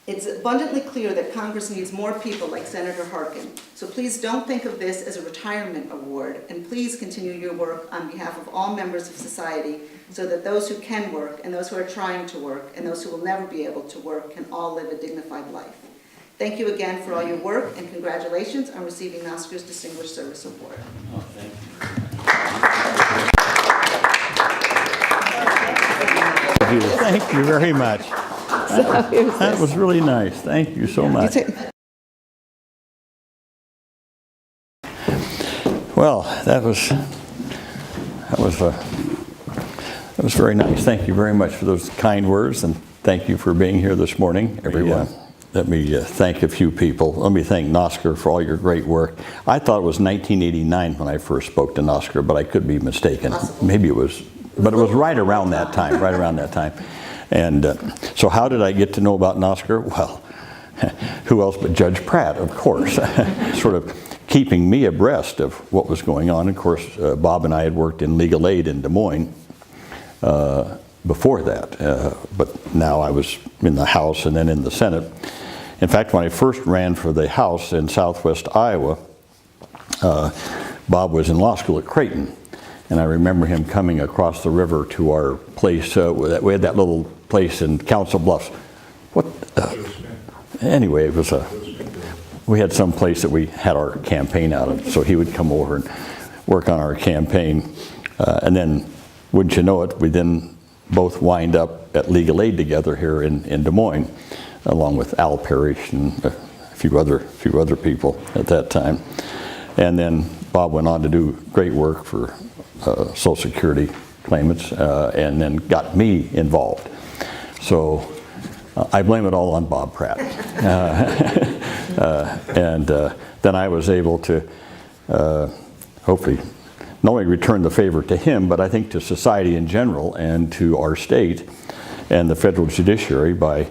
It's abundantly clear that Congress needs more people like Senator Harkin. So please don't think of this as a retirement award, and please continue your work on behalf of all members of society so that those who can work and those who are trying to work and those who will never be able to work can all live a dignified life. Thank you again for all your work, and congratulations on receiving NOSCR's Distinguished Service Award. Oh, thank you. Thank you very much. That was really nice. Thank you so much. Well, that was very nice. Thank you very much for those kind words, and thank you for being here this morning, everyone. Let me thank a few people. Let me thank NOSCR for all your great work. I thought it was 1989 when I first spoke to NOSCR, but I could be mistaken. Maybe it was, but it was right around that time, right around that time. And so how did I get to know about NOSCR? Well, who else but Judge Pratt, of course, sort of keeping me abreast of what was going on. Of course, Bob and I had worked in legal aid in Des Moines before that, but now I was in the House and then in the Senate. In fact, when I first ran for the House in Southwest Iowa, Bob was in law school at Creighton. And I remember him coming across the river to our place. We had that little place in Council Bluffs. Anyway, it was we had some place that we had our campaign out of. So he would come over and work on our campaign. And then, wouldn't you know it, we then both wind up at Legal Aid together here in Des Moines, along with Al Parrish and a few other people at that time. And then Bob went on to do great work for Social Security claimants, and then got me involved. So I blame it all on Bob Pratt. And then I was able to hopefully not only return the favor to him, but I think to society in general and to our state and the federal judiciary by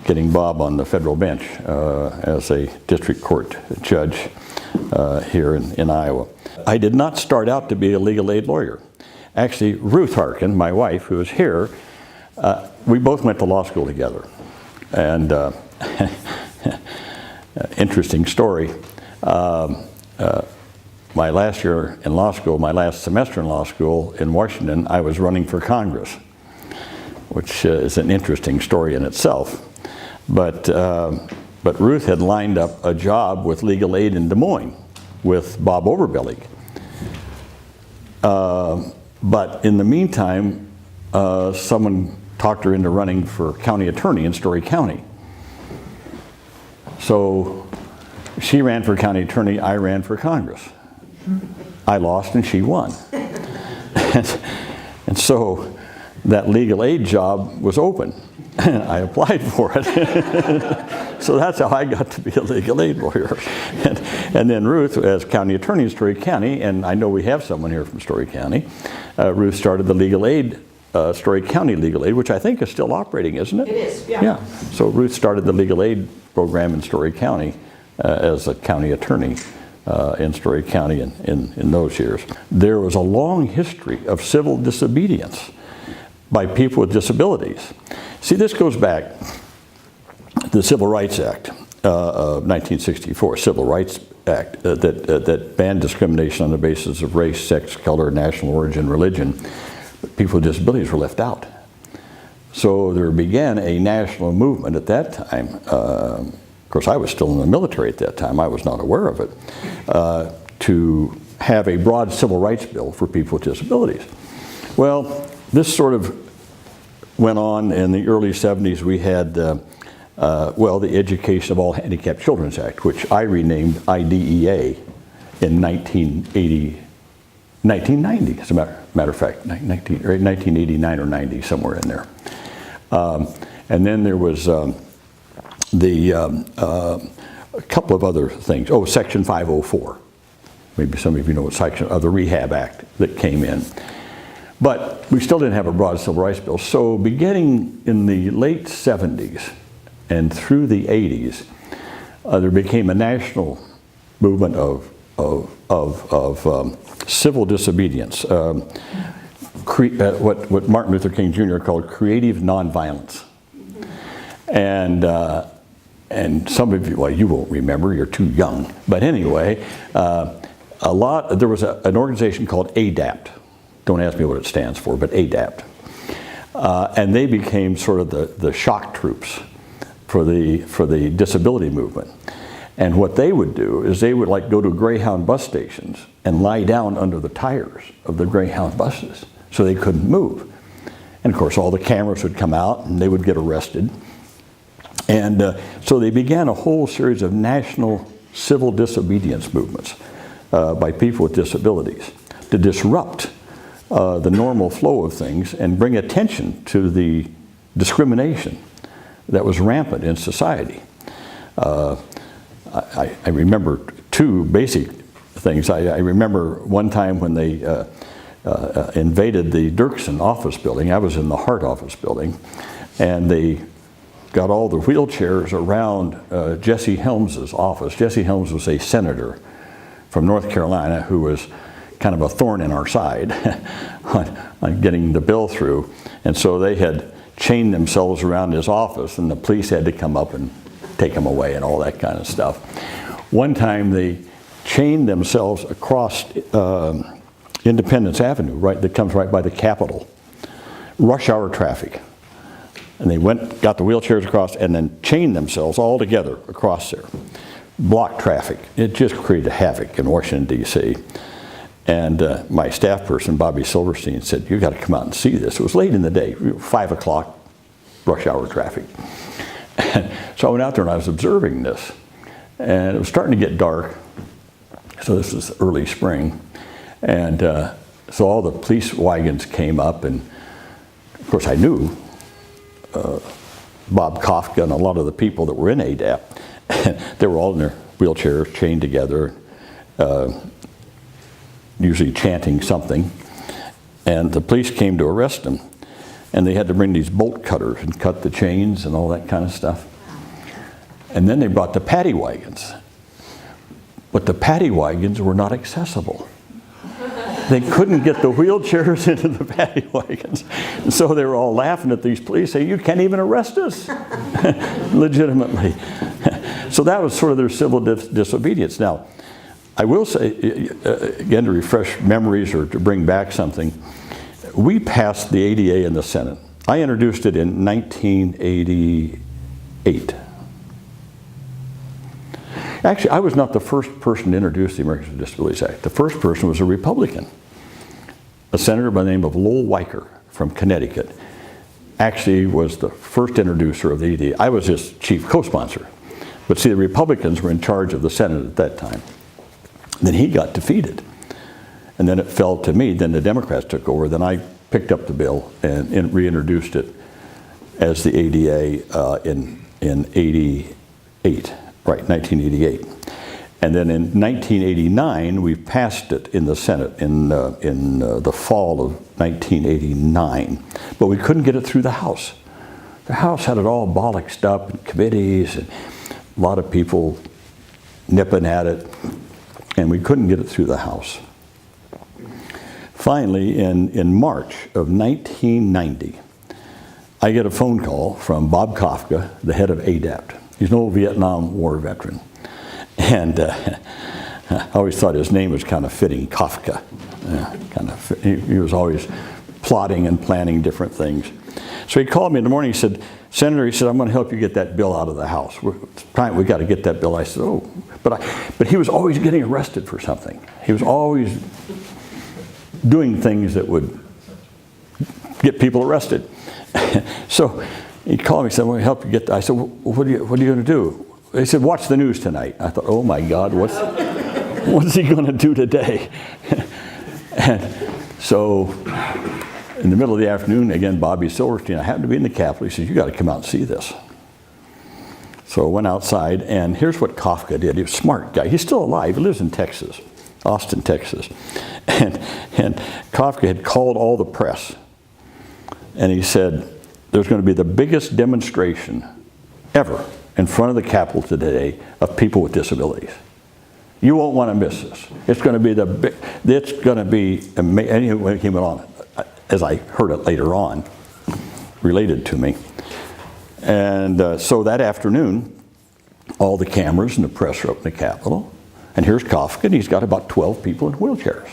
getting Bob on the federal bench as a district court judge here in Iowa. I did not start out to be a legal aid lawyer. Actually, Ruth Harkin, my wife, who is here, we both went to law school together. And interesting story. My last year in law school, my last semester in law school in Washington, I was running for Congress, which is an interesting story in itself. But Ruth had lined up a job with legal aid in Des Moines with Bob Overbellig. But in the meantime, someone talked her into running for county attorney in Story County. So she ran for county attorney, I ran for Congress. I lost and she won. And so that legal aid job was open. I applied for it. So that's how I got to be a legal aid lawyer. And then Ruth, as county attorney in Story County, and I know we have someone here from Story County, Ruth started the legal aid, Story County Legal Aid, which I think is still operating, isn't it? It is, yeah. Yeah. So Ruth started the legal aid program in Story County as a county attorney in Story County in those years. There was a long history of civil disobedience by people with disabilities. See, this goes back to the Civil Rights Act of 1964, Civil Rights Act, that banned discrimination on the basis of race, sex, color, national origin, religion. But people with disabilities were left out. So there began a national movement at that time. Of course, I was still in the military at that time. I was not aware of it. To have a broad civil rights bill for people with disabilities. Well, this sort of went on in the early 70s. We had, well, the Education of All Handicapped Children's Act, which I renamed IDEA in 1990, as a matter of fact, 1989 or 90, somewhere in there. And then there was a couple of other things. Oh, Section 504. Maybe some of you know what section of the Rehab Act that came in. But we still didn't have a broad civil rights bill. So beginning in the late 70s and through the 80s, there became a national movement of civil disobedience, what Martin Luther King Jr. called creative nonviolence. And some of you, well, you won't remember, you're too young. But anyway, there was an organization called ADAPT. Don't ask me what it stands for, but ADAPT. And they became sort of the shock troops for the disability movement. And what they would do is they would like go to Greyhound bus stations and lie down under the tires of the Greyhound buses so they couldn't move. And of course all the cameras would come out and they would get arrested. And so they began a whole series of national civil disobedience movements by people with disabilities to disrupt the normal flow of things and bring attention to the discrimination that was rampant in society. I remember two basic things. I remember one time when they invaded the Dirksen office building. I was in the Hart office building, and they got all the wheelchairs around Jesse Helms's office. Jesse Helms was a senator from North Carolina who was kind of a thorn in our side on getting the bill through. And so they had chained themselves around his office, and the police had to come up and take him away and all that kind of stuff. One time they chained themselves across Independence Avenue, that comes right by the Capitol, rush hour traffic. And they got the wheelchairs across and then chained themselves all together across there. Blocked traffic. It just created havoc in Washington, D.C. And my staff person, Bobby Silverstein, said, "You got to come out and see this." It was late in the day, 5 o'clock, rush hour traffic. And so I went out there and I was observing this. And it was starting to get dark. So this was early spring. And so all the police wagons came up, and of course I knew Bob Kafka and a lot of the people that were in ADAP. They were all in their wheelchairs, chained together, usually chanting something. And the police came to arrest them. And they had to bring these bolt cutters and cut the chains and all that kind of stuff. And then they brought the paddy wagons. But the paddy wagons were not accessible. They couldn't get the wheelchairs into the paddy wagons. And so they were all laughing at these police, saying, "You can't even arrest us," legitimately. So that was sort of their civil disobedience. Now, I will say, again, to refresh memories or to bring back something, we passed the ADA in the Senate. I introduced it in 1988. Actually, I was not the first person to introduce the Americans with Disabilities Act. The first person was a Republican, a senator by the name of Lowell Weicker from Connecticut. Actually was the first introducer of the ADA. I was his chief co-sponsor. But see, the Republicans were in charge of the Senate at that time. Then he got defeated. And then it fell to me. Then the Democrats took over. Then I picked up the bill and reintroduced it as the ADA in 88. Right, 1988. And then in 1989, we passed it in the Senate in the fall of 1989. But we couldn't get it through the House. The House had it all bollocksed up in committees, and a lot of people nipping at it, and we couldn't get it through the House. Finally, in March of 1990, I get a phone call from Bob Kafka, the head of ADAPT. He's an old Vietnam War veteran. And I always thought his name was kind of fitting, Kafka. He was always plotting and planning different things. So he called me in the morning. He said, "Senator," he said, "I'm going to help you get that bill out of the House. It's time we got to get that bill." I said, "Oh." But he was always getting arrested for something. He was always doing things that would get people arrested. So he called me and said, "I'm going to help you get that." I said, "Well, what are you going to do?" He said, "Watch the news tonight." I thought, oh my God, what's he going to do today? And so in the middle of the afternoon, again, Bobby Silverstein, I happened to be in the Capitol. He said, "You got to come out and see this." So I went outside, and here's what Kafka did. He was a smart guy. He's still alive. He lives in Texas, Austin, Texas. And Kafka had called all the press, and he said, "There's going to be the biggest demonstration ever in front of the Capitol today of people with disabilities. You won't want to miss this. It's going to be amazing." And he went on, as I heard it later on, related to me. And so that afternoon, all the cameras and the press are up in the Capitol. And here's Kafka, and he's got about 12 people in wheelchairs.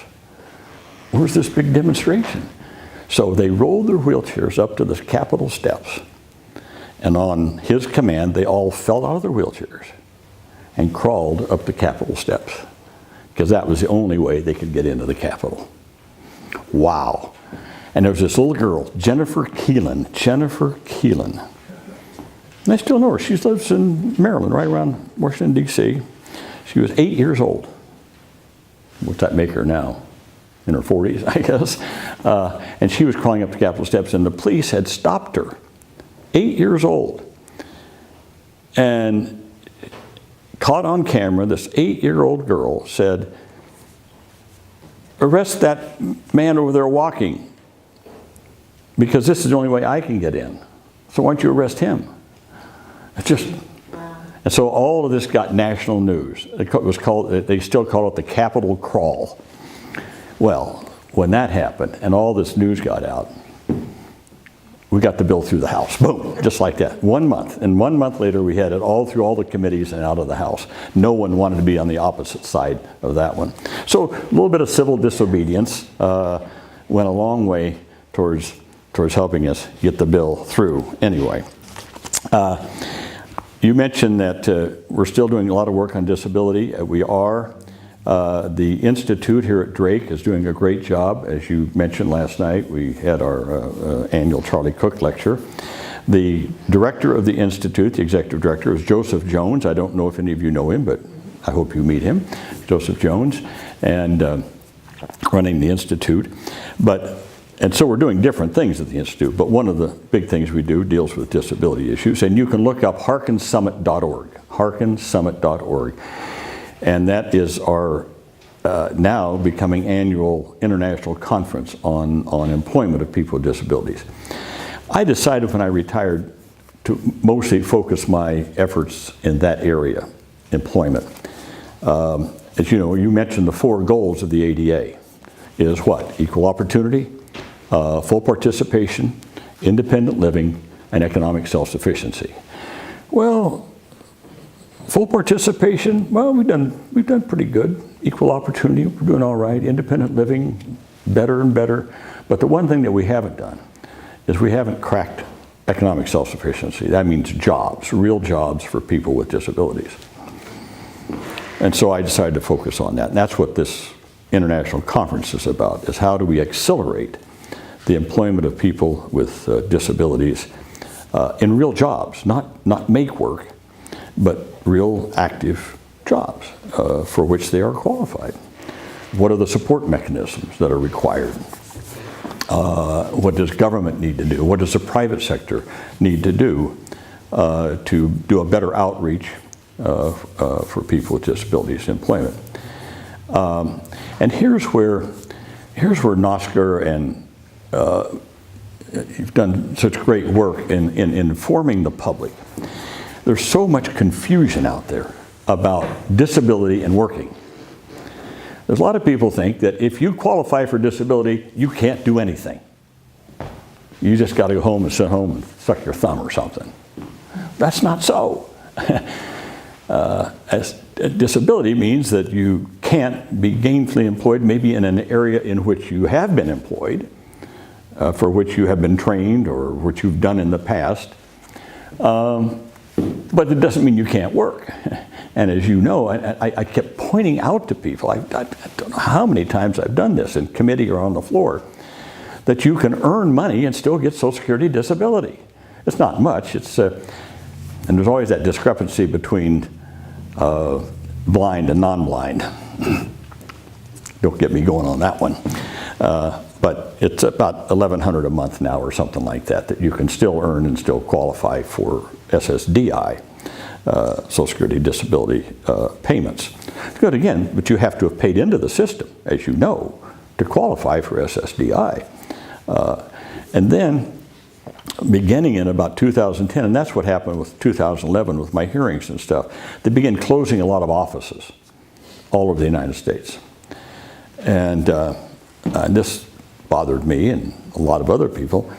Where's this big demonstration? So they rolled their wheelchairs up to the Capitol steps. And on his command, they all fell out of their wheelchairs and crawled up the Capitol steps, because that was the only way they could get into the Capitol. Wow. And there was this little girl, Jennifer Keelan. Jennifer Keelan. And I still know her. She lives in Maryland, right around Washington, D.C. She was 8 years old. What's that make her now? In her 40s, I guess. And she was crawling up the Capitol steps, and the police had stopped her. 8 years old. And caught on camera, this 8-year-old girl said, "Arrest that man over there walking, because this is the only way I can get in. So why don't you arrest him?" It's just, and so all of this got national news. It was called, they still call it the Capitol Crawl. Well, when that happened and all this news got out, we got the bill through the House. Boom, just like that. 1 month. And 1 month later, we had it all through all the committees and out of the House. No one wanted to be on the opposite side of that one. So a little bit of civil disobedience went a long way towards helping us get the bill through. Anyway, you mentioned that we're still doing a lot of work on disability. We are. The Institute here at Drake is doing a great job. As you mentioned last night, we had our annual Charlie Cook lecture. The director of the Institute, the executive director, is Joseph Jones. I don't know if any of you know him, but I hope you meet him. Joseph Jones, and running the Institute. And so we're doing different things at the Institute, but one of the big things we do deals with disability issues. And you can look up HarkinSummit.org, HarkinSummit.org. And that is our now becoming annual international conference on employment of people with disabilities. I decided when I retired to mostly focus my efforts in that area, employment. As you know, you mentioned the 4 goals of the ADA is what? Equal opportunity, full participation, independent living, and economic self-sufficiency. Well, full participation, well, we've done pretty good. Equal opportunity, we're doing all right. Independent living, better and better. But the one thing that we haven't done is we haven't cracked economic self-sufficiency. That means jobs, real jobs for people with disabilities. And so I decided to focus on that. And that's what this international conference is about, is how do we accelerate the employment of people with disabilities in real jobs, not make work, but real active jobs for which they are qualified. What are the support mechanisms that are required? What does government need to do? What does the private sector need to do a better outreach for people with disabilities employment? And here's where NOSCR and you've done such great work in informing the public. There's so much confusion out there about disability and working. There's a lot of people think that if you qualify for disability, you can't do anything. You just got to go home and sit home and suck your thumb or something. That's not so. Disability means that you can't be gainfully employed, maybe in an area in which you have been employed, for which you have been trained or which you've done in the past. But it doesn't mean you can't work. And as you know, I kept pointing out to people, I don't know how many times I've done this in committee or on the floor, that you can earn money and still get Social Security disability. It's not much. And there's always that discrepancy between blind and non-blind. Don't get me going on that one. But it's about $1,100 a month now or something like that you can still earn and still qualify for SSDI, Social Security disability payments. Good again, but you have to have paid into the system, as you know, to qualify for SSDI. And then, beginning in about 2010, and that's what happened with 2011 with my hearings and stuff, they began closing a lot of offices all over the United States. And this bothered me and a lot of other people.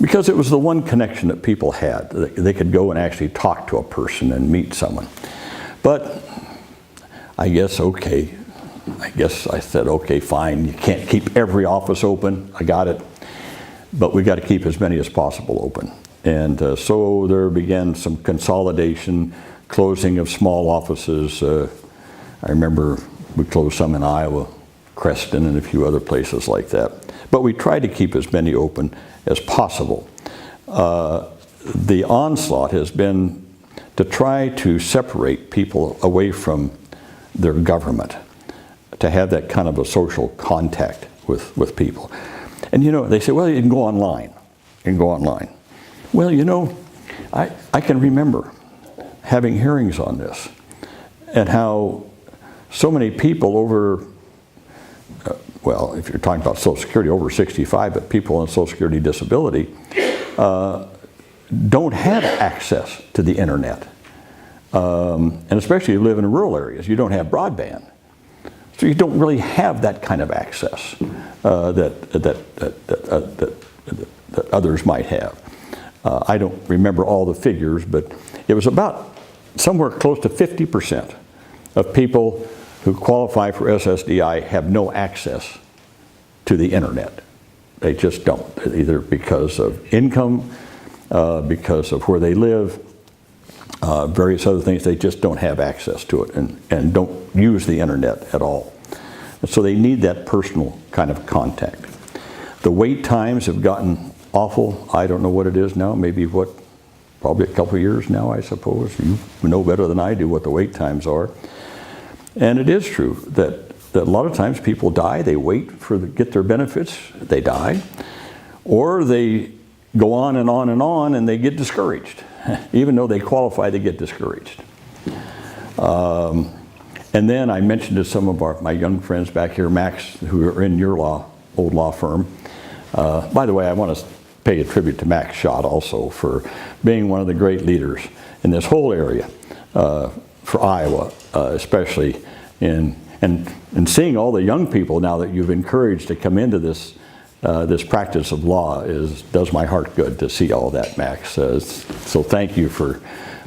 because it was the one connection that people had. They could go and actually talk to a person and meet someone. But I guess, okay, I said, okay, fine, you can't keep every office open, I got it, but we got to keep as many as possible open. And so there began some consolidation, closing of small offices. I remember we closed some in Iowa, Creston, and a few other places like that. But we tried to keep as many open as possible. The onslaught has been to try to separate people away from their government, to have that kind of a social contact with people. And you know, they say, well, you can go online. You can go online. Well, you know, I can remember having hearings on this and how so many people over, well, if you're talking about Social Security, over 65, but people on Social Security disability don't have access to the internet. And especially if you live in rural areas, you don't have broadband. So you don't really have that kind of access that others might have. I don't remember all the figures, but it was about somewhere close to 50% of people who qualify for SSDI have no access to the internet. They just don't, either because of income, because of where they live, various other things. They just don't have access to it and don't use the internet at all. And so they need that personal kind of contact. The wait times have gotten awful. I don't know what it is now, maybe probably a couple of years now, I suppose. You know better than I do what the wait times are. And it is true that a lot of times people die, they wait get their benefits, they die, or they go on and on and on and they get discouraged. Even though they qualify, they get discouraged. And then I mentioned to some of my young friends back here, Max, who are in your old law firm. By the way, I want to pay a tribute to Max Schott also for being one of the great leaders in this whole area for Iowa, especially and seeing all the young people now that you've encouraged to come into this practice of law does my heart good to see all that, Max. So thank you for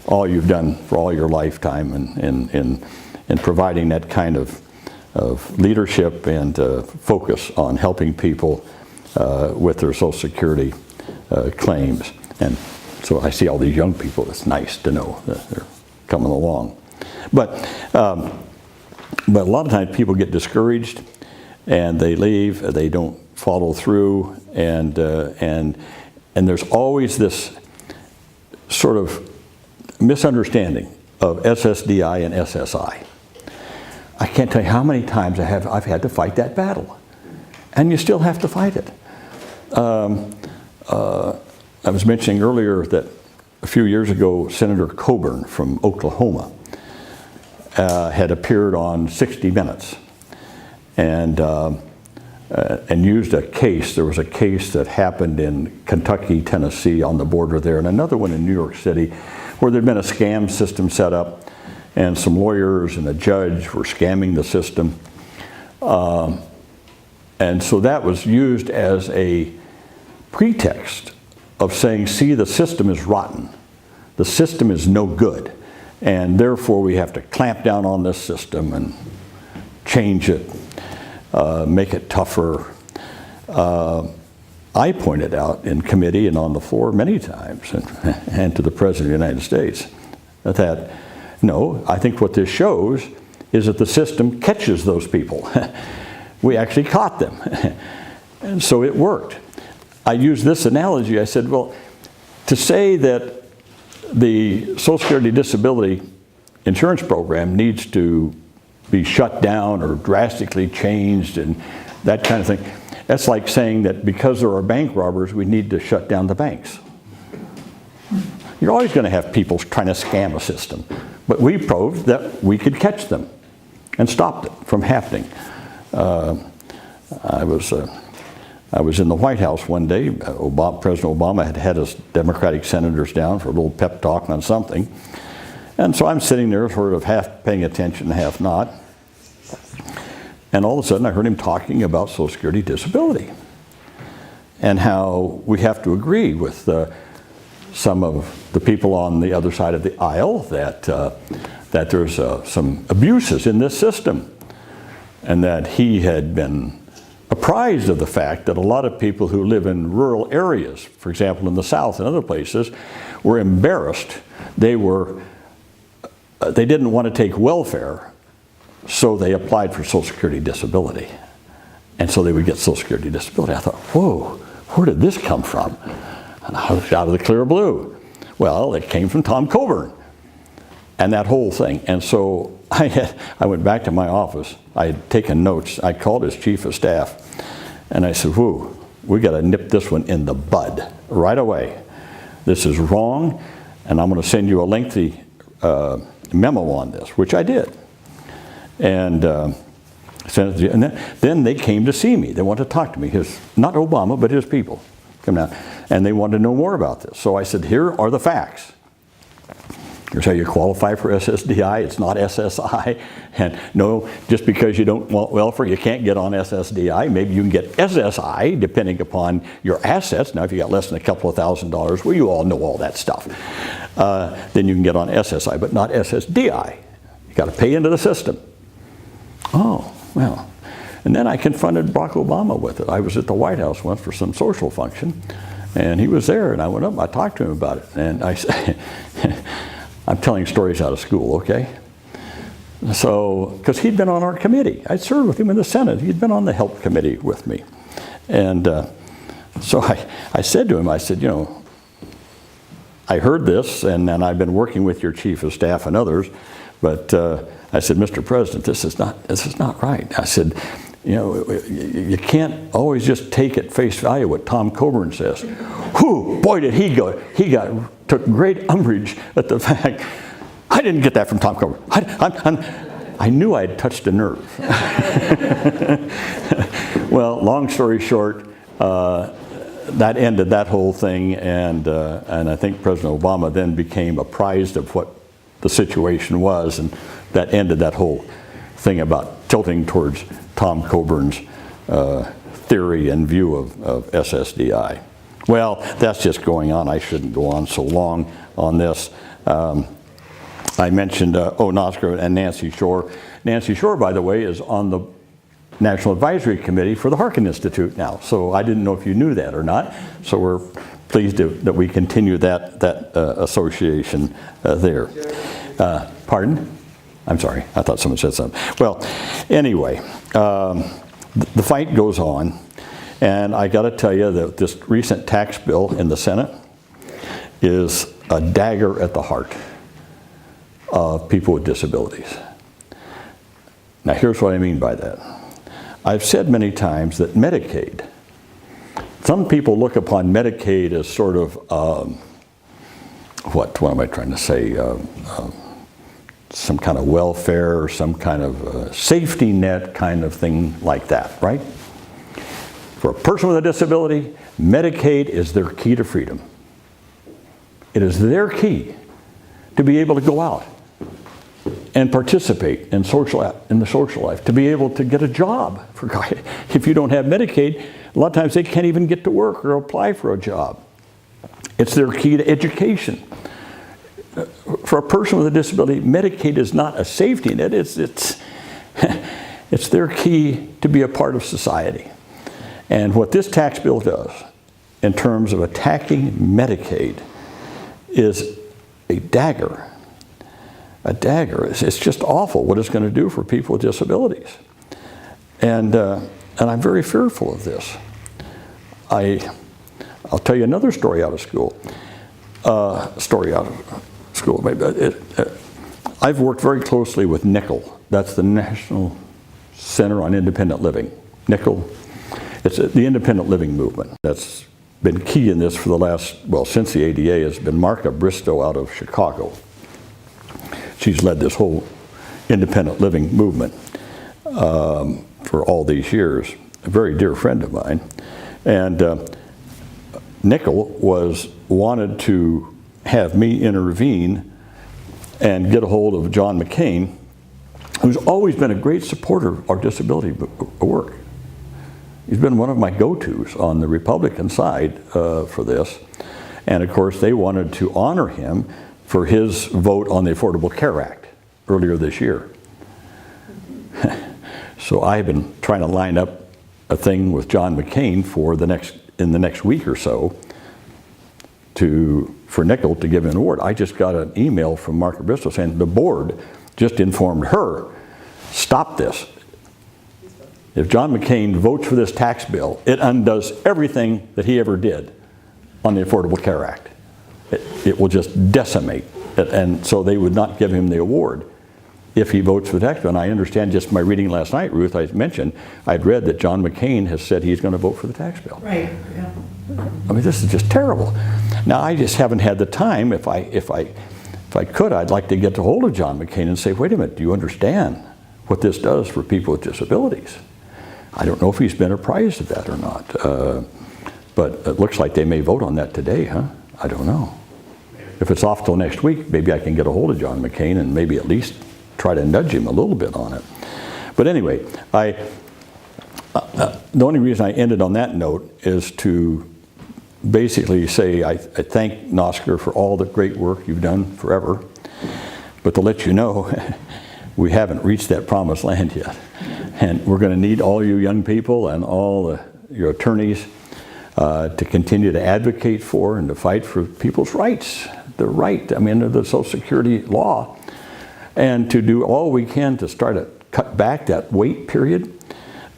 all you've done for all your lifetime and providing that kind of leadership and focus on helping people with their Social Security claims. And so I see all these young people. It's nice to know that they're coming along. But a lot of times people get discouraged and they leave. They don't follow through, and there's always this sort of misunderstanding of SSDI and SSI. I can't tell you how many times I've had to fight that battle, and you still have to fight it. I was mentioning earlier that a few years ago, Senator Coburn from Oklahoma had appeared on 60 Minutes and used a case. There was a case that happened in Kentucky, Tennessee, on the border there, and another one in New York City, where there'd been a scam system set up, and some lawyers and a judge were scamming the system. And so that was used as a pretext of saying, see, the system is rotten. The system is no good, and therefore we have to clamp down on this system and change it, make it tougher. I pointed out in committee and on the floor many times, and to the President of the United States, that no, I think what this shows is that the system catches those people. We actually caught them. And so it worked. I used this analogy. I said, well, to say that the Social Security Disability Insurance Program needs to be shut down or drastically changed and that kind of thing, that's like saying that because there are bank robbers, we need to shut down the banks. You're always going to have people trying to scam a system. But we proved that we could catch them and stop it from happening. I was in the White House one day. President Obama had his Democratic senators down for a little pep talk on something. And so I'm sitting there sort of half paying attention, half not. And all of a sudden I heard him talking about Social Security disability. and how we have to agree with some of the people on the other side of the aisle that, that there's some abuses in this system, and that he had been apprised of the fact that a lot of people who live in rural areas, for example in the South and other places, were embarrassed. They didn't want to take welfare, so they applied for Social Security disability. And so they would get Social Security disability. I thought, whoa, where did this come from? And out of the clear blue. Well, it came from Tom Coburn and that whole thing. And so I went back to my office. I had taken notes. I called his chief of staff and I said, whoa, we got to nip this one in the bud right away. This is wrong, and I'm going to send you a lengthy memo on this, which I did. And then they came to see me. They wanted to talk to me. Not Obama, but his people come down. And they wanted to know more about this. So I said, here are the facts. Here's how you qualify for SSDI. It's not SSI. And no, just because you don't want welfare, you can't get on SSDI. Maybe you can get SSI, depending upon your assets. Now, if you got less than a couple of $1,000s, well, you all know all that stuff. Then you can get on SSI, but not SSDI. You got to pay into the system. Oh, well. And then I confronted Barack Obama with it. I was at the White House once for some social function, and he was there, and I went up and I talked to him about it. And I said, I'm telling stories out of school, okay? So, because he'd been on our committee. I'd served with him in the Senate. He'd been on the Help Committee with me. And so I said to him, I said, you know, I heard this, and I've been working with your chief of staff and others, but I said, Mr. President, this is not right. I said, you know, you can't always just take at face value what Tom Coburn says. Whew, boy, did he go. He took great umbrage at the fact, I didn't get that from Tom Coburn. I knew I had touched a nerve. Well, long story short, that ended that whole thing, and I think President Obama then became apprised of what the situation was, and that ended that whole thing about tilting towards Tom Coburn's theory and view of SSDI. Well, that's just going on. I shouldn't go on so long on this. I mentioned Nosker and Nancy Shore. Nancy Shore, by the way, is on the National Advisory Committee for the Harkin Institute now. So I didn't know if you knew that or not. So we're pleased that we continue that association there. Pardon? I'm sorry, I thought someone said something. Well, anyway, the fight goes on, and I got to tell you that this recent tax bill in the Senate is a dagger at the heart of people with disabilities. Now, here's what I mean by that. I've said many times that Medicaid, some people look upon Medicaid as sort of, what am I trying to say? Some kind of welfare or some kind of safety net kind of thing like that, right? For a person with a disability, Medicaid is their key to freedom. It is their key to be able to go out and participate in the social life, to be able to get a job. If you don't have Medicaid, a lot of times they can't even get to work or apply for a job. It's their key to education. For a person with a disability, Medicaid is not a safety net. It's their key to be a part of society. And what this tax bill does in terms of attacking Medicaid is a dagger. A dagger. It's just awful what it's going to do for people with disabilities. And I'm very fearful of this. I'll tell you another story out of school. I've worked very closely with NICL. That's the National Center on Independent Living. NICL, it's the independent living movement. That's been key in this for the last, well, since the ADA, has been Marka Bristow out of Chicago. She's led this whole independent living movement for all these years. A very dear friend of mine. And NICL wanted to have me intervene and get a hold of John McCain, who's always been a great supporter of our disability work. He's been one of my go-tos on the Republican side for this. And of course, they wanted to honor him for his vote on the Affordable Care Act earlier this year. So I've been trying to line up a thing with John McCain for in the next week or so for Nickel to give an award. I just got an email from Margaret Bristol saying the board just informed her, stop this. If John McCain votes for this tax bill, it undoes everything that he ever did on the Affordable Care Act. It will just decimate it, and so they would not give him the award if he votes for the tax bill. And I understand just from my reading last night, Ruth, I mentioned, I'd read that John McCain has said he's going to vote for the tax bill. Right, yeah. I mean, this is just terrible. Now, I just haven't had the time. If I could, I'd like to get a hold of John McCain and say, wait a minute, do you understand what this does for people with disabilities? I don't know if he's been apprised of that or not. But it looks like they may vote on that today, huh? I don't know. If it's off till next week, maybe I can get a hold of John McCain and maybe at least try to nudge him a little bit on it. But anyway, the only reason I ended on that note is to basically say I thank Nosker for all the great work you've done forever, but to let you know, we haven't reached that promised land yet. And we're going to need all you young people and all your attorneys to continue to advocate for and to fight for people's rights, the right, I mean, under the Social Security law, and to do all we can to start to cut back that wait period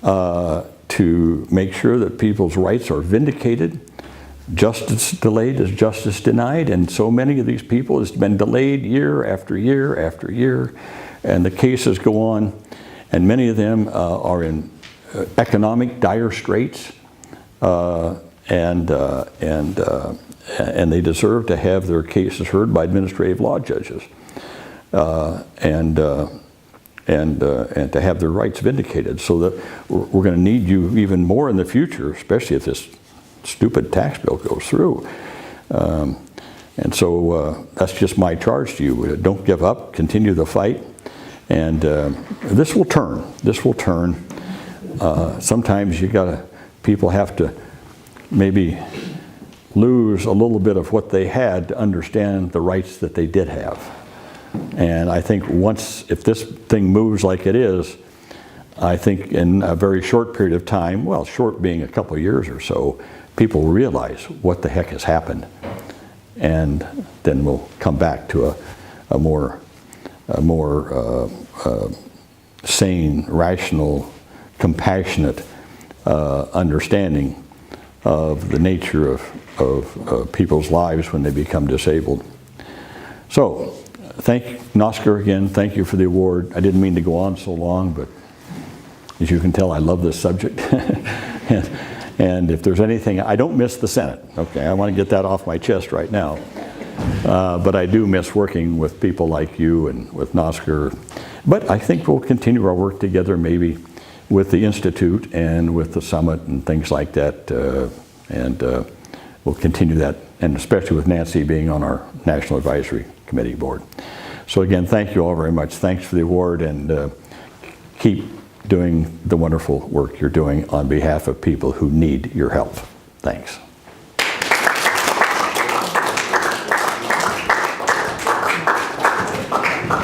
to make sure that people's rights are vindicated. Justice delayed is justice denied, and so many of these people has been delayed year after year after year, and the cases go on, and many of them are in economic dire straits. And they deserve to have their cases heard by administrative law judges, and to have their rights vindicated. So that we're going to need you even more in the future, especially if this stupid tax bill goes through. And so that's just my charge to you. Don't give up. Continue the fight, and this will turn. This will turn. Sometimes people have to maybe lose a little bit of what they had to understand the rights that they did have. And I think if this thing moves like it is, I think in a very short period of time, well, short being a couple of years or so, people will realize what the heck has happened. And then we'll come back to a more sane, rational, compassionate understanding of the nature of people's lives when they become disabled. So, thank Nosker again. Thank you for the award. I didn't mean to go on so long, but as you can tell, I love this subject. And if there's anything, I don't miss the Senate. Okay, I want to get that off my chest right now. But I do miss working with people like you and with Nosker. But I think we'll continue our work together, maybe with the Institute and with the Summit and things like that, and we'll continue that, and especially with Nancy being on our National Advisory Committee board. So again, thank you all very much. Thanks for the award, and keep doing the wonderful work you're doing on behalf of people who need your help. Thanks.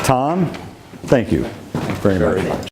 Tom, thank you very much.